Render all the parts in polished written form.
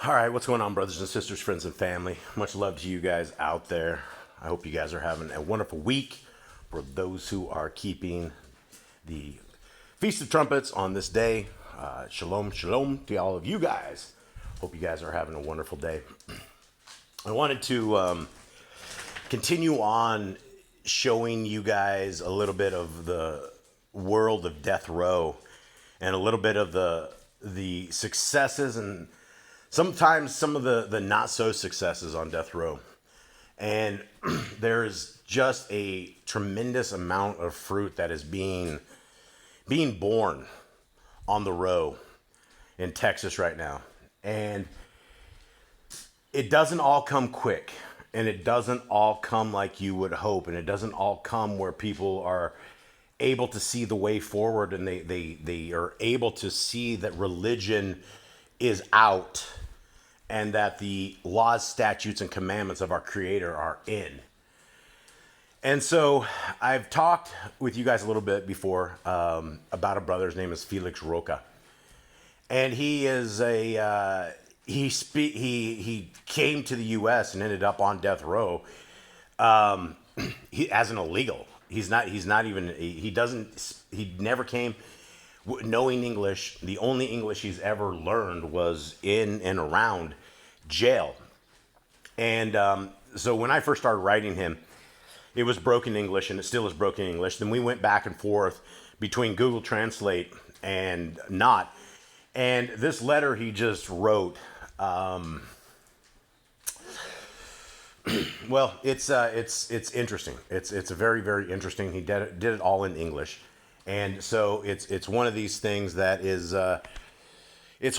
All right, what's going on, brothers and sisters, friends and family? Much love to you guys out there. I hope you guys are having a wonderful week. For those who are keeping the Feast of Trumpets on this day, shalom, shalom to all of you guys. Hope you guys are having a wonderful day. I wanted to continue on showing you guys a little bit of the world of death row and a little bit of the successes and sometimes some of the not so successes on death row. And there's just a tremendous amount of fruit that is being born on the row in Texas right now. And it doesn't all come quick, and it doesn't all come like you would hope, and it doesn't all come where people are able to see the way forward, and they are able to see that religion is out and that the laws, statutes, and commandments of our Creator are in. And so I've talked with you guys a little bit before about a brother. His name is Felix Rocha, and he is he came to the U.S. and ended up on death row as an illegal. He never came knowing English. The only English he's ever learned was in and around jail. And so when I first started writing him, it was broken English, and it still is broken English. Then we went back and forth between Google Translate and not. And this letter he just wrote, well, it's interesting. It's a very, very interesting. He did it all in English. And so it's one of these things that is it's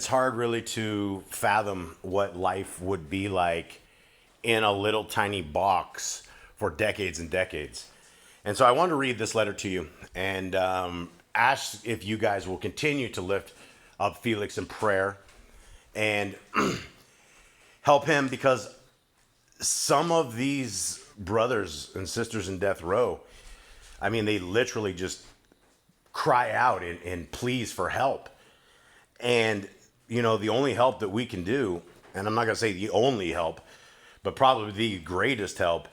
hard really to fathom what life would be like in a little tiny box for decades and decades. And so I wanted to read this letter to you and ask if you guys will continue to lift up Felix in prayer and help him, because some of these brothers and sisters in death row, I mean, they literally just cry out and pleas for help. And, you know, the only help that we can do, and I'm not going to say the only help, but probably the greatest help,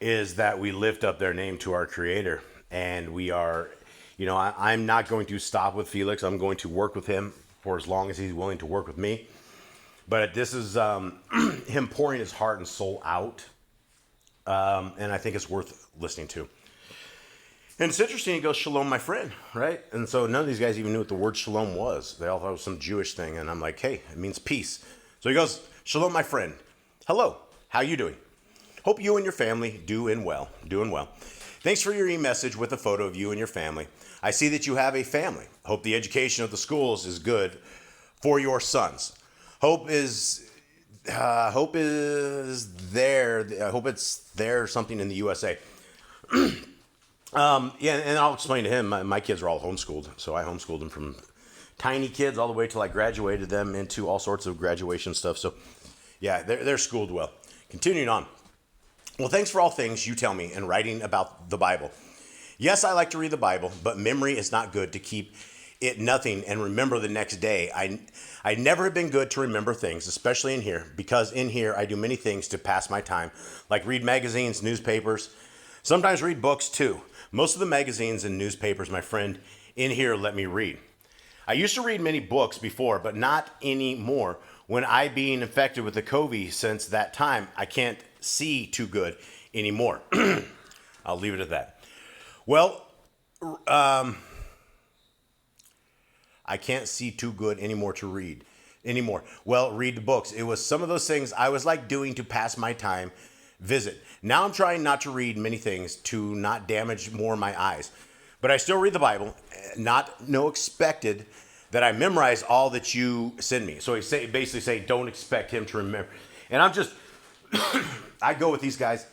is that we lift up their name to our Creator. And we are, you know, I'm not going to stop with Felix. I'm going to work with him for as long as he's willing to work with me. But this is him pouring his heart and soul out. And I think it's worth listening to. And it's interesting, he goes, shalom, my friend, right? And so none of these guys even knew what the word shalom was. They all thought it was some Jewish thing. And I'm like, hey, it means peace. So he goes, shalom, my friend. Hello, how you doing? Hope you and your family doing well. Thanks for your e-message with a photo of you and your family. I see that you have a family. Hope the education of the schools is good for your sons. Hope is there. I hope it's there something in the USA. Yeah, and I'll explain to him. My kids are all homeschooled, so I homeschooled them from tiny kids all the way till I graduated them into all sorts of graduation stuff. So, yeah, they're schooled well. Continuing on. Well, thanks for all things you tell me and writing about the Bible. Yes, I like to read the Bible, but memory is not good to keep it nothing and remember the next day. I never have been good to remember things, especially in here, because in here I do many things to pass my time, like read magazines, newspapers, sometimes read books too. Most of the magazines and newspapers, my friend, in here let me read. I used to read many books before, but not anymore. When I being infected with the COVID since that time, I can't see too good anymore. I'll leave it at that. Well, I can't see too good anymore to read anymore. Well, read the books. It was some of those things I was like doing to pass my time. Visit. Now I'm trying not to read many things to not damage more my eyes. But I still read the Bible, no expected that I memorize all that you send me. So he basically say, don't expect him to remember. And I'm just, I go with these guys,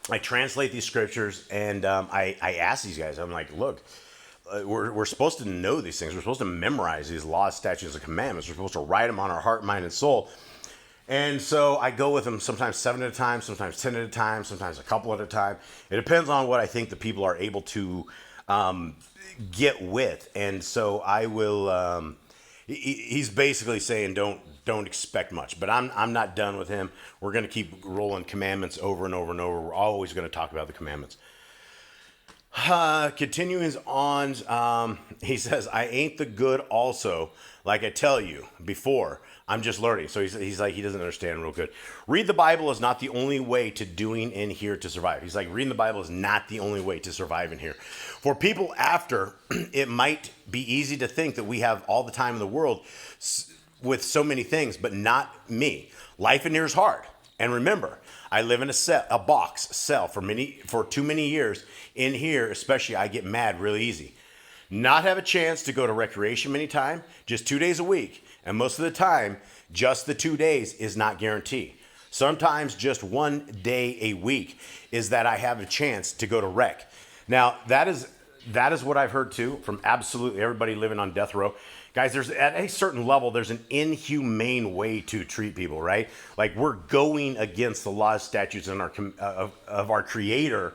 I translate these scriptures, and I ask these guys, I'm like, look, we're supposed to know these things. We're supposed to memorize these laws, statutes, and commandments. We're supposed to write them on our heart, mind, and soul. And so I go with them sometimes 7 at a time, sometimes 10 at a time, sometimes a couple at a time. It depends on what I think the people are able to get with. And so I will He's basically saying don't expect much. But I'm not done with him. We're going to keep rolling commandments over and over and over. We're always going to talk about the commandments. Continuing on, he says, I ain't the good also, like I tell you before. I'm just learning. So he's like, he doesn't understand real good. Read the Bible is not the only way to doing in here to survive. He's like, reading the Bible is not the only way to survive in here. For people after, it might be easy to think that we have all the time in the world with so many things, but not me. Life in here is hard. And remember, I live in a box cell for too many years. In here, especially, I get mad really easy. Not have a chance to go to recreation many times, just 2 days a week. And most of the time, just the 2 days is not guaranteed. Sometimes just 1 day a week is that I have a chance to go to rec. Now, that is what I've heard too from absolutely everybody living on death row. Guys, there's at a certain level, there's an inhumane way to treat people, right? Like we're going against the laws, statutes, and of our Creator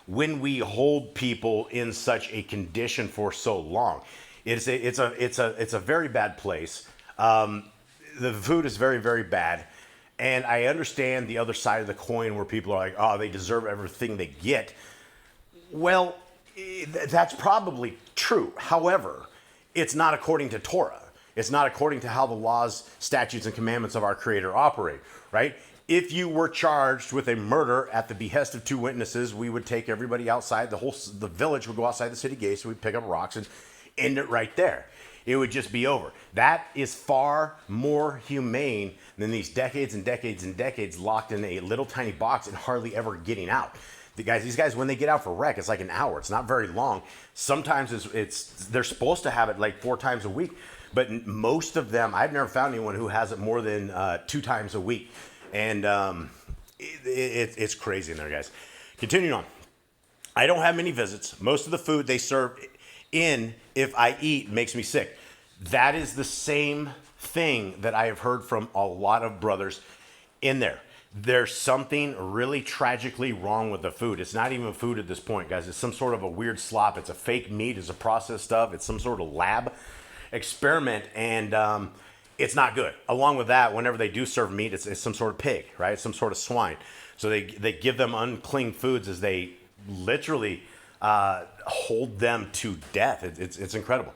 when we hold people in such a condition for so long. It's a very bad place. The food is very, very bad. And I understand the other side of the coin where people are like, oh, they deserve everything they get. Well, that's probably true. However, it's not according to Torah. It's not according to how the laws, statutes, and commandments of our Creator operate, right? If you were charged with a murder at the behest of two witnesses, we would take everybody outside. The village would go outside the city gates. So we'd pick up rocks and end it right there. It would just be over. That is far more humane than these decades and decades and decades locked in a little tiny box and hardly ever getting out. These guys, when they get out for rec, it's like an hour. It's not very long. Sometimes they're supposed to have it like 4 times a week, but most of them, I've never found anyone who has it more than 2 times a week. And it's crazy in there, guys. Continuing on. I don't have many visits. Most of the food they serve in, if I eat, makes me sick. That is the same thing that I have heard from a lot of brothers in there. There's something really tragically wrong with the food. It's not even food at this point, guys. It's some sort of a weird slop. It's a fake meat. It's a processed stuff. It's some sort of lab experiment, and it's not good. Along with that, whenever they do serve meat, it's some sort of pig, right? Some sort of swine. So they give them unclean foods as they literally hold them to death. It's incredible.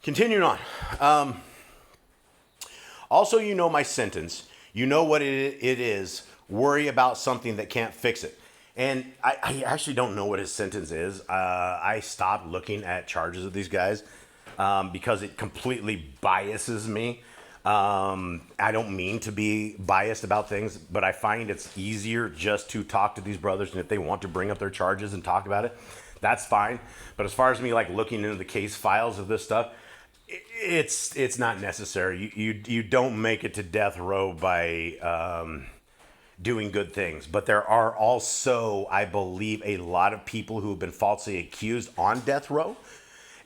Continuing on. Also, you know my sentence. You know what it is. Worry about something that can't fix it. And I actually don't know what his sentence is. I stopped looking at charges of these guys because it completely biases me. I don't mean to be biased about things, but I find it's easier just to talk to these brothers, and if they want to bring up their charges and talk about it, that's fine. But as far as me like looking into the case files of this stuff, it's not necessary. You don't make it to death row by doing good things. But there are also, I believe, a lot of people who have been falsely accused on death row.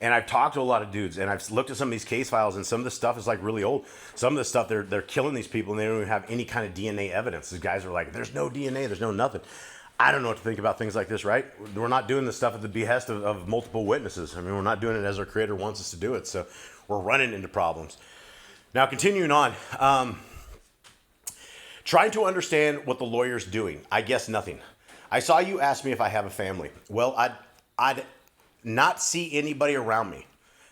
And I've talked to a lot of dudes, and I've looked at some of these case files, and some of the stuff is like really old. Some of the stuff, they're killing these people, and they don't even have any kind of DNA evidence. These guys are like, there's no DNA, there's no nothing. I don't know what to think about things like this, right? We're not doing this stuff at the behest of multiple witnesses. I mean, we're not doing it as our Creator wants us to do it, so we're running into problems. Now, continuing on, trying to understand what the lawyer's doing. I guess nothing. I saw you ask me if I have a family. Well, I'd not see anybody around me.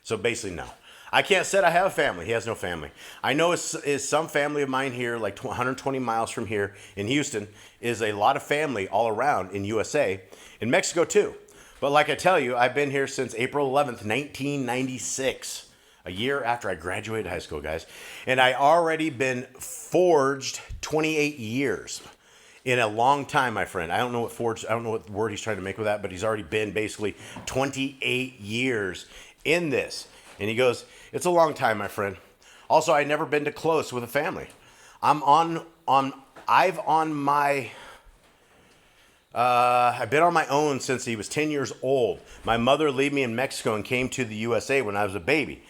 So basically, no. I can't say I have a family. He has no family. I know is some family of mine here, like 120 miles from here in Houston, is a lot of family all around in USA, in Mexico too. But like I tell you, I've been here since April 11th, 1996, a year after I graduated high school, guys. And I already been forged 28 years. In a long time, my friend. I don't know what word he's trying to make with that, but he's already been basically 28 years in this. And he goes, it's a long time, my friend. Also, I've never been to close with a family. I've been on my own since he was 10 years old. My mother left me in Mexico and came to the USA when I was a baby.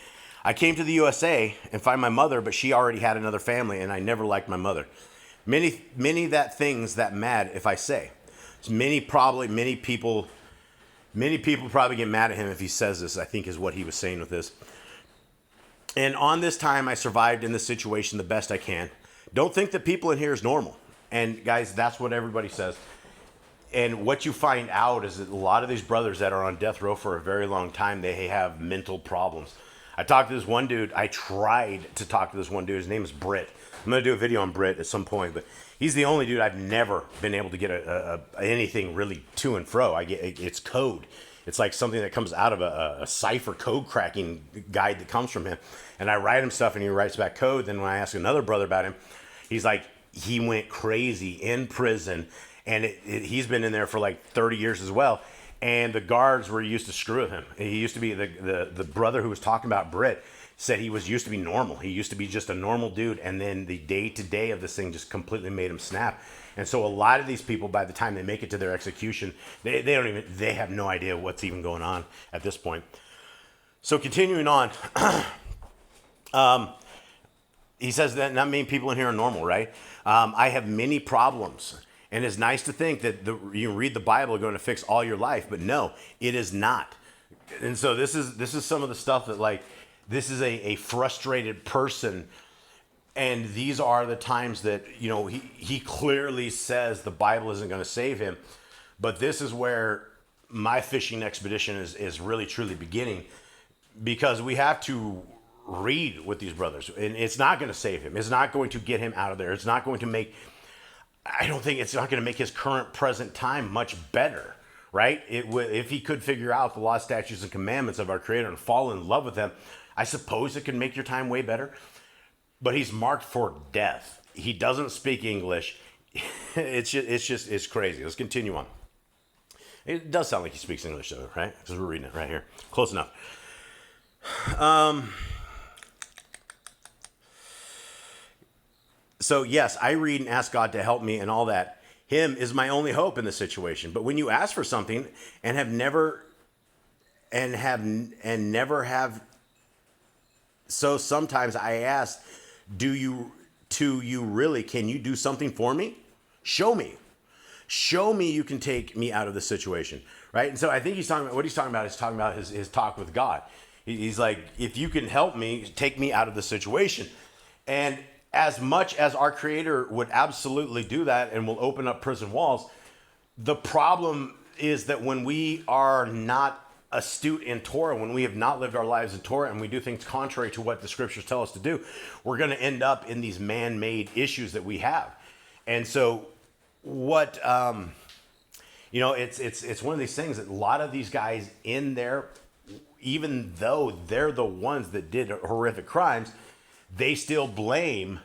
I came to the USA and find my mother, but she already had another family, and I never liked my mother. Many that things that mad if I say. So many people probably get mad at him if he says this, I think is what he was saying with this. And on this time, I survived in this situation the best I can. Don't think that people in here is normal. And guys, that's what everybody says. And what you find out is that a lot of these brothers that are on death row for a very long time, they have mental problems. I talked to this one dude. I tried to talk to this one dude. His name is Britt. I'm going to do a video on Britt at some point, but he's the only dude I've never been able to get anything really to and fro. It's code. It's like something that comes out of a cipher code cracking guide that comes from him. And I write him stuff and he writes back code. Then when I ask another brother about him, he's like, he went crazy in prison. And he's been in there for like 30 years as well. And the guards were used to screw with him. He used to be the brother who was talking about Britt said he used to be normal. He used to be just a normal dude. And then the day-to-day of this thing just completely made him snap. And so a lot of these people, by the time they make it to their execution, they have no idea what's even going on at this point. So continuing on, he says that not many people in here are normal, right? I have many problems. And it's nice to think that you read the Bible are going to fix all your life, but no, it is not. And so this is some of the stuff that, like, this is a frustrated person. And these are the times that, you know, he clearly says the Bible isn't going to save him. But this is where my fishing expedition is really, truly beginning, because we have to read with these brothers. And it's not going to save him. It's not going to get him out of there. It's not going to make, I don't think it's not going to make his current present time much better, right? If he could figure out the law, statutes, and commandments of our Creator and fall in love with them, I suppose it could make your time way better. But he's marked for death. He doesn't speak English. It's crazy. Let's continue on. It does sound like he speaks English, though, right? Because we're reading it right here. Close enough. So yes, I read and ask God to help me and all that. Him is my only hope in this situation. But when you ask for something and never have, so sometimes I ask, do you really, can you do something for me? Show me you can take me out of this situation, right? And so I think he's talking about his talk with God. He's like, if you can help me, take me out of the situation. And as much as our Creator would absolutely do that and will open up prison walls, the problem is that when we are not astute in Torah, when we have not lived our lives in Torah and we do things contrary to what the scriptures tell us to do, we're going to end up in these man-made issues that we have. And so what, it's one of these things that a lot of these guys in there, even though they're the ones that did horrific crimes, they still blame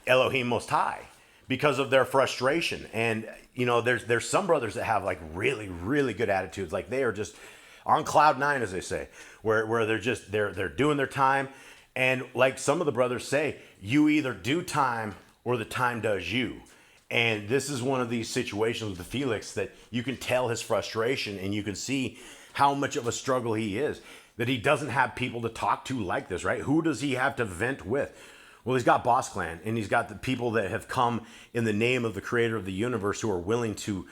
Elohim Most High because of their frustration. And, you know, there's some brothers that have like really, really good attitudes. Like they are just on cloud nine, as they say, where they're doing their time. And like some of the brothers say, you either do time or the time does you. And this is one of these situations with the Felix that you can tell his frustration and you can see how much of a struggle he is, that he doesn't have people to talk to like this, right? Who does he have to vent with? Well, he's got Boss Clan, and he's got the people that have come in the name of the Creator of the universe who are willing to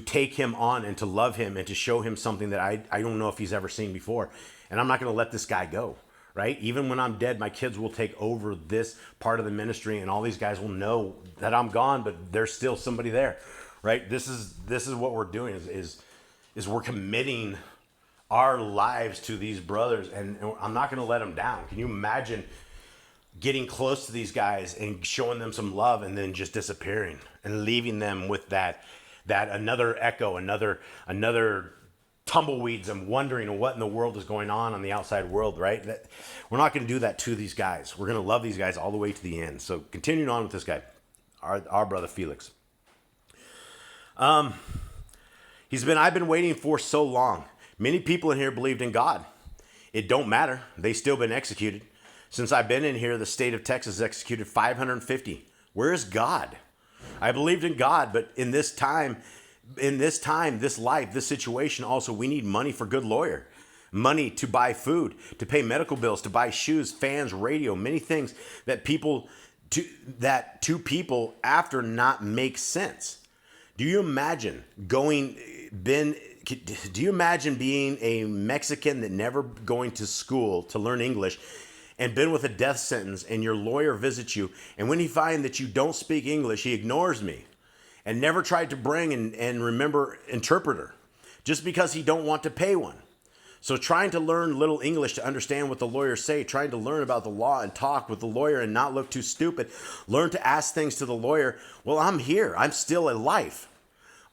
take him on and to love him and to show him something that I don't know if he's ever seen before. And I'm not going to let this guy go, right? Even when I'm dead, my kids will take over this part of the ministry, and all these guys will know that I'm gone, but there's still somebody there, right? This is what we're doing is we're committing our lives to these brothers, and I'm not going to let them down. Can you imagine getting close to these guys and showing them some love and then just disappearing and leaving them with that another echo, another tumbleweeds and wondering what in the world is going on the outside world, right? We're not going to do that to these guys. We're going to love these guys all the way to the end. So continuing on with this guy, our brother Felix. I've been waiting for so long. Many people in here believed in God. It don't matter. They still been executed. Since I've been in here, the state of Texas executed 550. Where is God? I believed in God, but in this life, this situation, also, we need money for good lawyer, money to buy food, to pay medical bills, to buy shoes, fans, radio, many things that to people after not make sense. Do you imagine being a Mexican that never going to school to learn English and been with a death sentence, and your lawyer visits you, and when he finds that you don't speak English, he ignores me and never tried to bring and remember interpreter just because he don't want to pay one. So trying to learn little English to understand what the lawyers say, trying to learn about the law and talk with the lawyer and not look too stupid, learn to ask things to the lawyer. Well, I'm here. I'm still alive.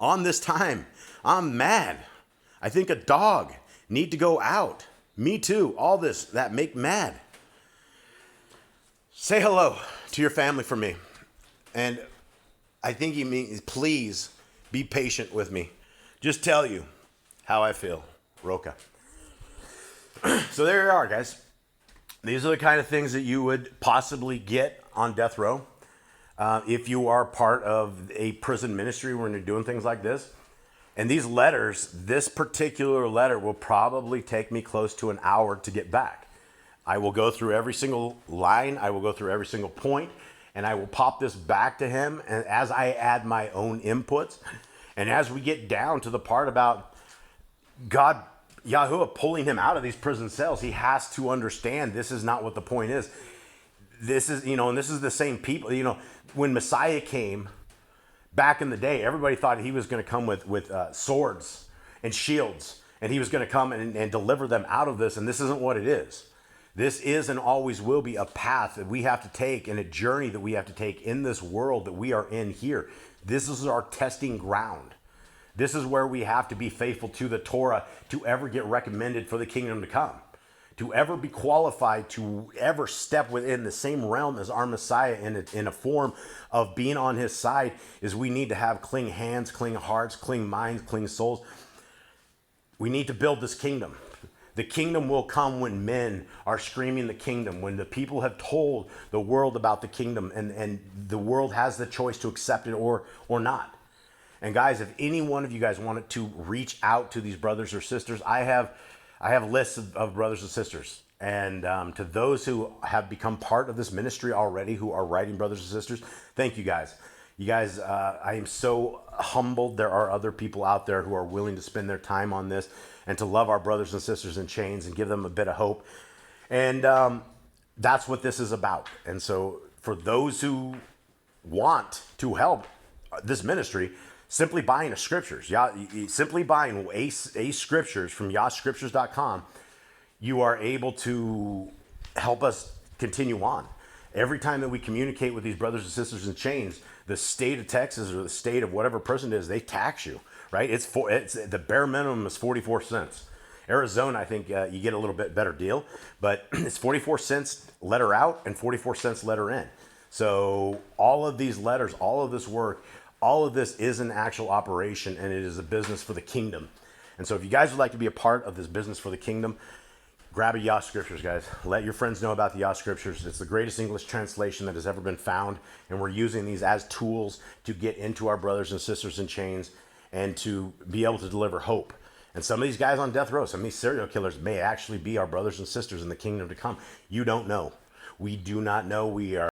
On this time, I'm mad. I think a dog need to go out. Me too. All this that make mad. Say hello to your family for me. And I think he means, please be patient with me. Just tell you how I feel. Rocha. So there you are, guys. These are the kind of things that you would possibly get on death row if you are part of a prison ministry when you're doing things like this. And these letters, this particular letter will probably take me close to an hour to get back. I will go through every single line. I will go through every single point, and I will pop this back to him. And as I add my own inputs, and as we get down to the part about God, Yahuwah pulling him out of these prison cells, he has to understand this is not what the point is. This is, and this is the same people, when Messiah came back in the day, everybody thought he was going to come with swords and shields, and he was going to come and deliver them out of this. And this isn't what it is. This is and always will be a path that we have to take and a journey that we have to take in this world that we are in here. This is our testing ground. This is where we have to be faithful to the Torah to ever get recommended for the kingdom to come, to ever be qualified to ever step within the same realm as our Messiah in a form of being on his side. Is we need to have clean hands, clean hearts, clean minds, clean souls. We need to build this kingdom. The kingdom will come when men are screaming the kingdom, when the people have told the world about the kingdom, and the world has the choice to accept it or not. And guys, if any one of you guys wanted to reach out to these brothers or sisters, I have lists of brothers and sisters. And to those who have become part of this ministry already, who are writing brothers and sisters, thank you guys. You guys, I am so humbled. There are other people out there who are willing to spend their time on this and to love our brothers and sisters in chains and give them a bit of hope. And that's what this is about. And so for those who want to help this ministry, simply buying the scriptures, simply buying a scriptures from YahScriptures.com, you are able to help us continue on. Every time that we communicate with these brothers and sisters in chains, the state of Texas or the state of whatever person it is, they tax you, right? It's the bare minimum is 44 cents. Arizona, I think you get a little bit better deal, but it's 44 cents letter out and 44 cents letter in. So all of these letters, all of this work, all of this is an actual operation, and it is a business for the kingdom. And so if you guys would like to be a part of this business for the kingdom, grab a Yah Scriptures, guys. Let your friends know about the Yah Scriptures. It's the greatest English translation that has ever been found, and we're using these as tools to get into our brothers and sisters in chains and to be able to deliver hope. And some of these guys on death row, some of these serial killers may actually be our brothers and sisters in the kingdom to come. You don't know. We do not know. We are